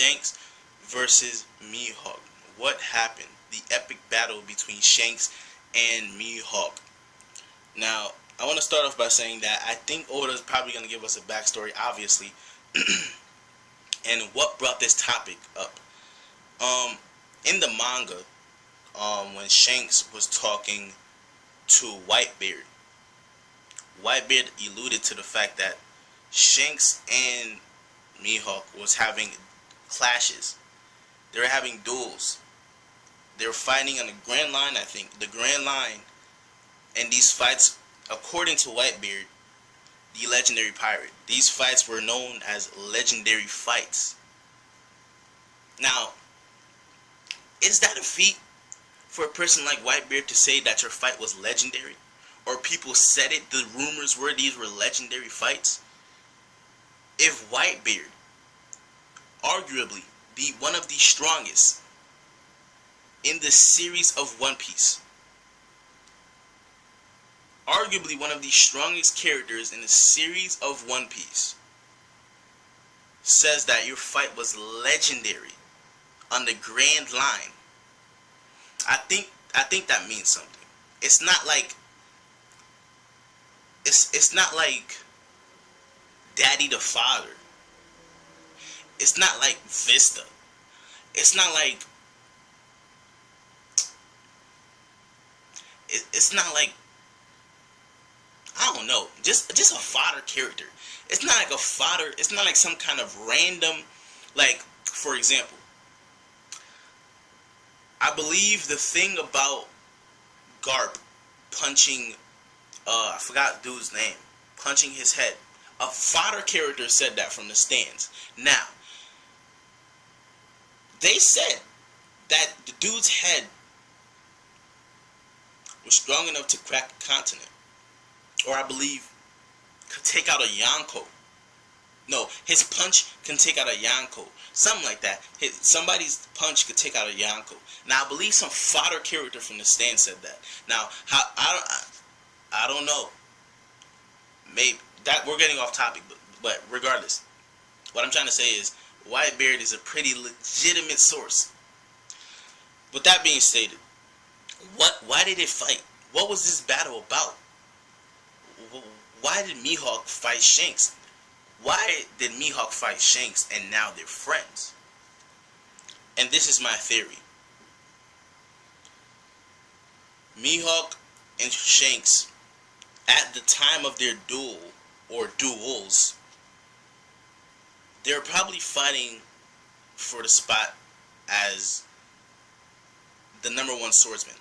Shanks versus Mihawk. What happened? The epic battle between Shanks and Mihawk. Now, I want to start off by saying that I think Oda is probably going to give us a backstory, obviously, and what brought this topic up. In the manga, when Shanks was talking to Whitebeard alluded to the fact that Shanks and Mihawk was having clashes. They were having duels. They were fighting on the Grand Line, I think. The Grand Line. And these fights, according to Whitebeard, the legendary pirate, these fights were known as legendary fights. Now, is that a feat for a person like Whitebeard to say that your fight was legendary? Or people said it, the rumors were these were legendary fights? If Whitebeard, arguably one of the strongest in the series of One Piece, arguably one of the strongest characters in the series of One Piece, says that your fight was legendary on the Grand Line, I think that means something. It's not like it's not like Daddy the Father. It's not like Vista. It's not like it's not like, I don't know, just a fodder character. It's not like a fodder. It's not like some kind of random, like, for example, I believe the thing about Garp punching, I forgot dude's name, punching his head. A fodder character said that from the stands. Now, they said that the dude's head was strong enough to crack a continent. Or I believe could take out a Yonko. No, his punch can take out a Yonko. Something like that. Somebody's punch could take out a Yonko. Now, I believe some fodder character from the stand said that. Now, I don't know. Maybe that we're getting off topic, but regardless, what I'm trying to say is Whitebeard is a pretty legitimate source. With that being stated, why did they fight? What was this battle about? Why did Mihawk fight Shanks? Why did Mihawk fight Shanks and now they're friends? And this is my theory. Mihawk and Shanks, at the time of their duel, or duels, they're probably fighting for the spot as the #1 swordsman,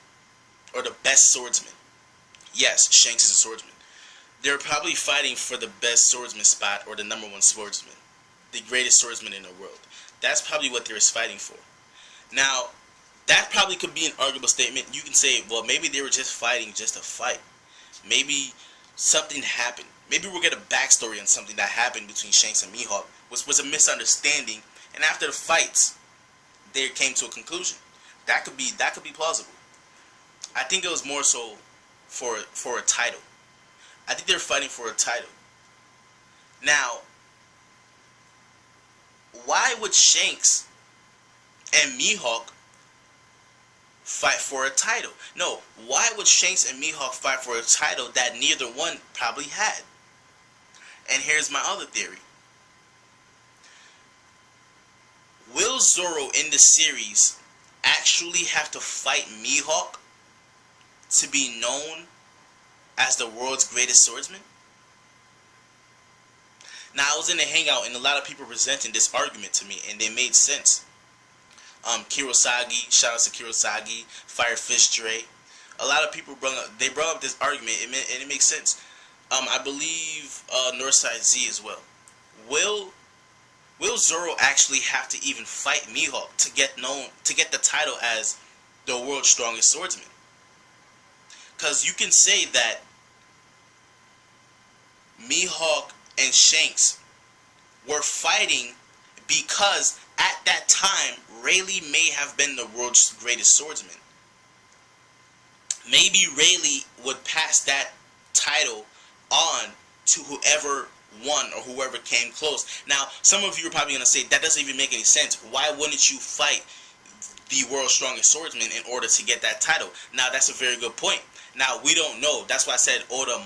or the best swordsman. Yes, Shanks is a swordsman. They're probably fighting for the best swordsman spot, or the #1 swordsman, the greatest swordsman in the world. That's probably what they're fighting for. Now, that probably could be an arguable statement. You can say, well, maybe they were just fighting just to fight. Maybe something happened. Maybe we'll get a backstory on something that happened between Shanks and Mihawk, which was a misunderstanding, and after the fights, they came to a conclusion. That could be plausible. I think it was more so for a title. I think they're fighting for a title. Now, why would Shanks and Mihawk fight for a title? No, why would Shanks and Mihawk fight for a title that neither one probably had? And here's my other theory. Will Zoro in the series actually have to fight Mihawk to be known as the world's greatest swordsman? Now, I was in a hangout and a lot of people presenting this argument to me, and they made sense. Kurosagi, shout out to Kurosagi, Firefish Dre. A lot of people brought up this argument, and it makes sense. I believe Northside Z as well. Will Zoro actually have to even fight Mihawk to get the title as the world's strongest swordsman? Because you can say that Mihawk and Shanks were fighting because at that time Rayleigh may have been the world's greatest swordsman. Maybe Rayleigh would pass that title on to whoever won or whoever came close. Now, some of you are probably going to say, that doesn't even make any sense. Why wouldn't you fight the world's strongest swordsman in order to get that title? Now, that's a very good point. Now, we don't know. That's why I said Oda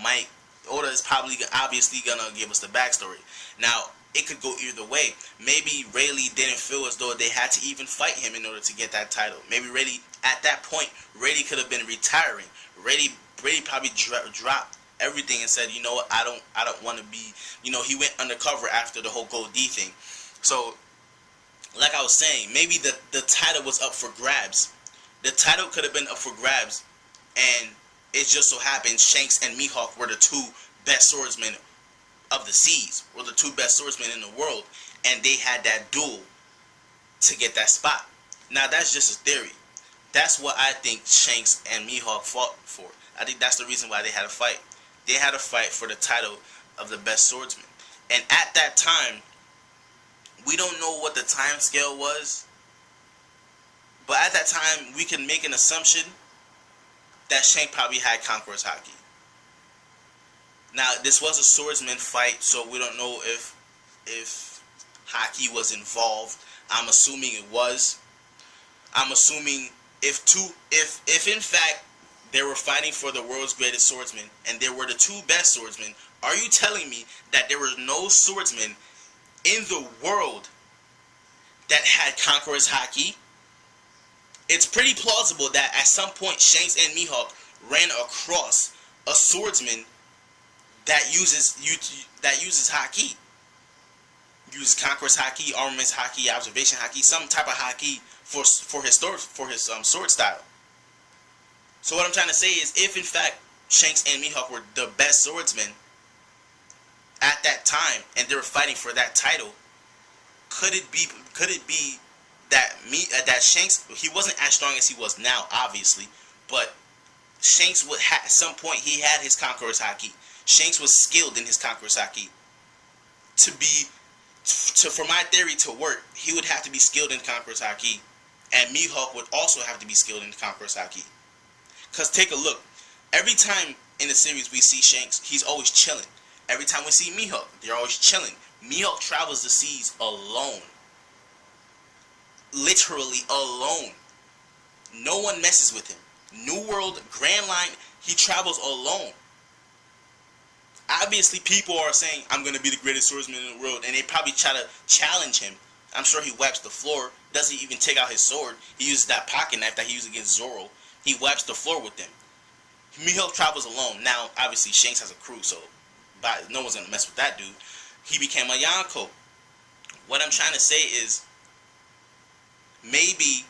is probably obviously going to give us the backstory. Now, it could go either way. Maybe Rayleigh didn't feel as though they had to even fight him in order to get that title. Maybe Rayleigh, at that point, Rayleigh could have been retiring. Rayleigh probably dropped everything and said, you know what, I don't want to be, you know, he went undercover after the whole Gold D thing. So, like I was saying, maybe the title was up for grabs. The title could have been up for grabs, and it just so happened Shanks and Mihawk were the two best swordsmen of the seas, were the two best swordsmen in the world, and they had that duel to get that spot. Now, that's just a theory. That's what I think Shanks and Mihawk fought for. I think that's the reason why they had a fight. They had a fight for the title of the best swordsman. And at that time, we don't know what the time scale was, but at that time, we can make an assumption that Shanks probably had Conqueror's Haki. Now, this was a swordsman fight, so we don't know if Haki was involved. I'm assuming it was. I'm assuming if in fact they were fighting for the world's greatest swordsman and they were the two best swordsmen, are you telling me that there was no swordsman in the world that had Conqueror's Haki? It's pretty plausible that at some point Shanks and Mihawk ran across a swordsman that uses Haki. Uses Conqueror's Haki, Armament's Haki, Observation Haki, some type of Haki for his sword style. So what I'm trying to say is, if in fact Shanks and Mihawk were the best swordsmen at that time and they were fighting for that title, could it be that Shanks, he wasn't as strong as he was now, obviously, but Shanks would at some point he had his Conqueror's Haki. Shanks was skilled in his Conqueror's Haki. For my theory to work, he would have to be skilled in Conqueror's Haki, and Mihawk would also have to be skilled in Conqueror's Haki. Cause take a look, every time in the series we see Shanks, he's always chilling. Every time we see Mihawk, they're always chilling. Mihawk travels the seas alone. Literally alone. No one messes with him. New World, Grand Line, he travels alone. Obviously, people are saying, I'm going to be the greatest swordsman in the world, and they probably try to challenge him. I'm sure he wipes the floor, doesn't even take out his sword. He uses that pocket knife that he used against Zoro. He wipes the floor with them. Mihawk travels alone. Now, obviously, Shanks has a crew, so no one's going to mess with that dude. He became a Yonko. What I'm trying to say is, maybe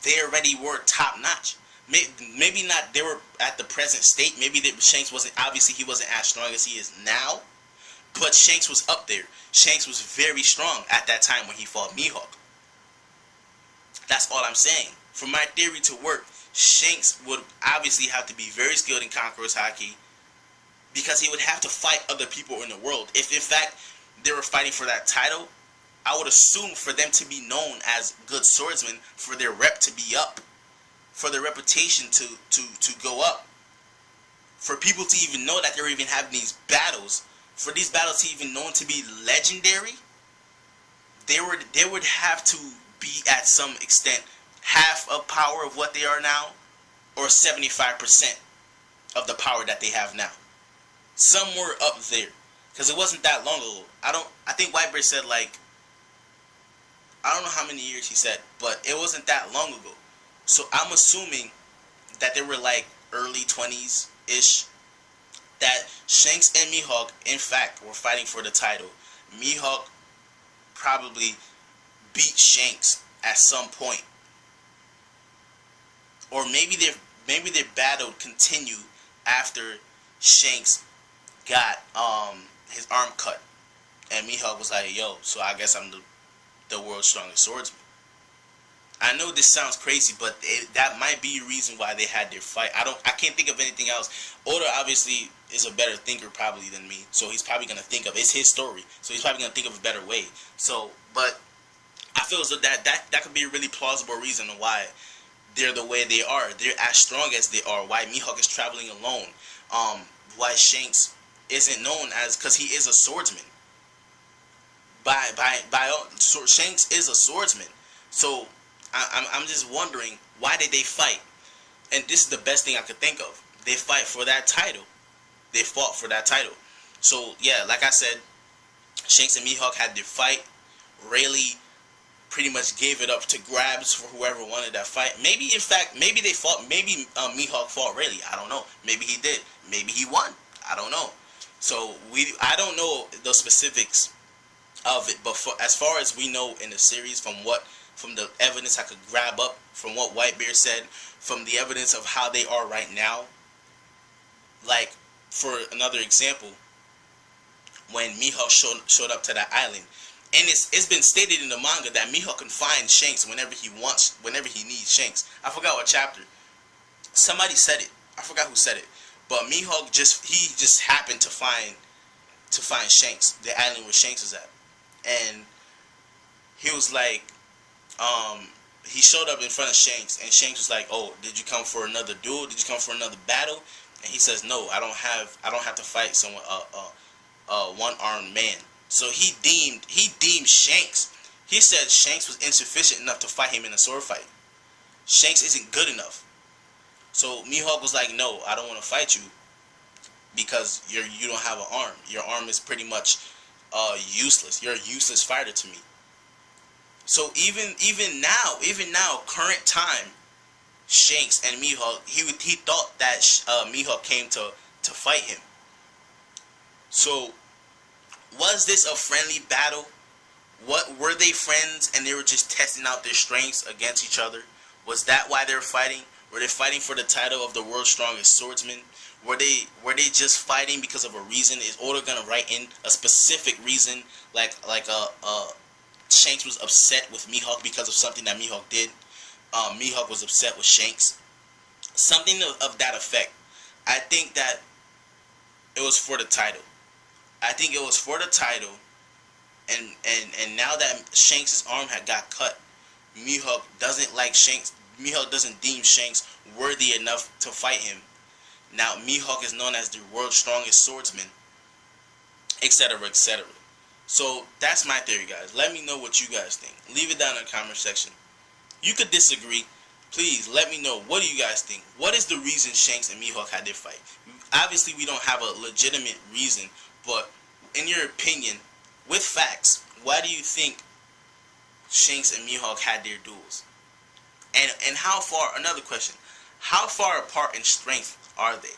they already were top-notch. Maybe not, they were at the present state. Maybe Shanks wasn't, obviously he wasn't as strong as he is now, but Shanks was up there. Shanks was very strong at that time when he fought Mihawk. That's all I'm saying. For my theory to work, Shanks would obviously have to be very skilled in Conqueror's Haki, because he would have to fight other people in the world. If in fact they were fighting for that title, I would assume for them to be known as good swordsmen, for their rep to be up, for their reputation to go up, for people to even know that they're even having these battles, for these battles to even known to be legendary, they would have to be at some extent half of power of what they are now, or 75% of the power that they have now. Somewhere up there, because it wasn't that long ago. I think Whitebeard said, like, I don't know how many years he said, but it wasn't that long ago. So I'm assuming that they were like early 20s-ish, that Shanks and Mihawk, in fact, were fighting for the title. Mihawk probably beat Shanks at some point. Or maybe their battle continued after Shanks got his arm cut, and Mihawk was like, yo, so I guess I'm the world's strongest swordsman. I know this sounds crazy, but that might be a reason why they had their fight. I can't think of anything else. Oda obviously is a better thinker probably than me, so he's probably gonna think of, it's his story, so he's probably gonna think of a better way. So, but I feel as though that could be a really plausible reason why they're the way they are. They're as strong as they are. Why Mihawk is traveling alone. Why Shanks isn't known as, because he is a swordsman. Shanks is a swordsman. So I'm just wondering, why did they fight? And this is the best thing I could think of. They fight for that title. They fought for that title. So yeah, like I said, Shanks and Mihawk had their fight. Rayleigh pretty much gave it up to grabs for whoever wanted that fight. Maybe, in fact, maybe they fought. Maybe Mihawk fought Rayleigh. I don't know. Maybe he did. Maybe he won. I don't know. So I don't know the specifics of it. But as far as we know in the series, from the evidence I could grab up, from what Whitebeard said, from the evidence of how they are right now. Like, for another example, when Mihawk showed up to that island. And it's been stated in the manga that Mihawk can find Shanks whenever he wants, whenever he needs Shanks. I forgot what chapter. Somebody said it. I forgot who said it. But Mihawk just happened to find Shanks, the island where Shanks is at. And he was like, he showed up in front of Shanks, and Shanks was like, "Oh, did you come for another duel? Did you come for another battle?" And he says, "No, I don't have to fight someone, one-armed man." So he deemed Shanks. He said Shanks was insufficient enough to fight him in a sword fight. Shanks isn't good enough. So Mihawk was like, "No, I don't want to fight you because you don't have an arm. Your arm is pretty much useless. You're a useless fighter to me." So even now, current time, Shanks and Mihawk, he thought that Mihawk came to fight him. So was this a friendly battle? What were they friends and they were just testing out their strengths against each other? Was that why they were fighting? Were they fighting for the title of the world's strongest swordsman? Were they just fighting because of a reason? Is Oda gonna write in a specific reason, like Shanks was upset with Mihawk because of something that Mihawk did? Mihawk was upset with Shanks. Something of that effect. I think that it was for the title. I think it was for the title, and now that Shanks' arm had got cut, Mihawk doesn't like Shanks. Mihawk doesn't deem Shanks worthy enough to fight him. Now Mihawk is known as the world's strongest swordsman, etc., etc. So that's my theory, guys. Let me know what you guys think. Leave it down in the comment section. You could disagree. Please let me know. What do you guys think? What is the reason Shanks and Mihawk had their fight? Obviously, we don't have a legitimate reason, but in your opinion, with facts, why do you think Shanks and Mihawk had their duels? And how far, another question, how far apart in strength are they?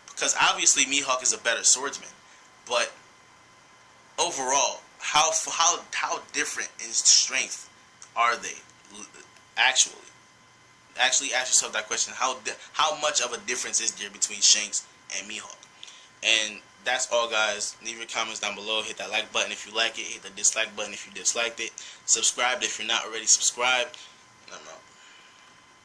Because obviously Mihawk is a better swordsman, but overall, how different in strength are they actually? Actually ask yourself that question. How much of a difference is there between Shanks and Mihawk? And that's all, guys. Leave your comments down below. Hit that like button if you like it. Hit the dislike button if you disliked it. Subscribe if you're not already subscribed. And I'm out.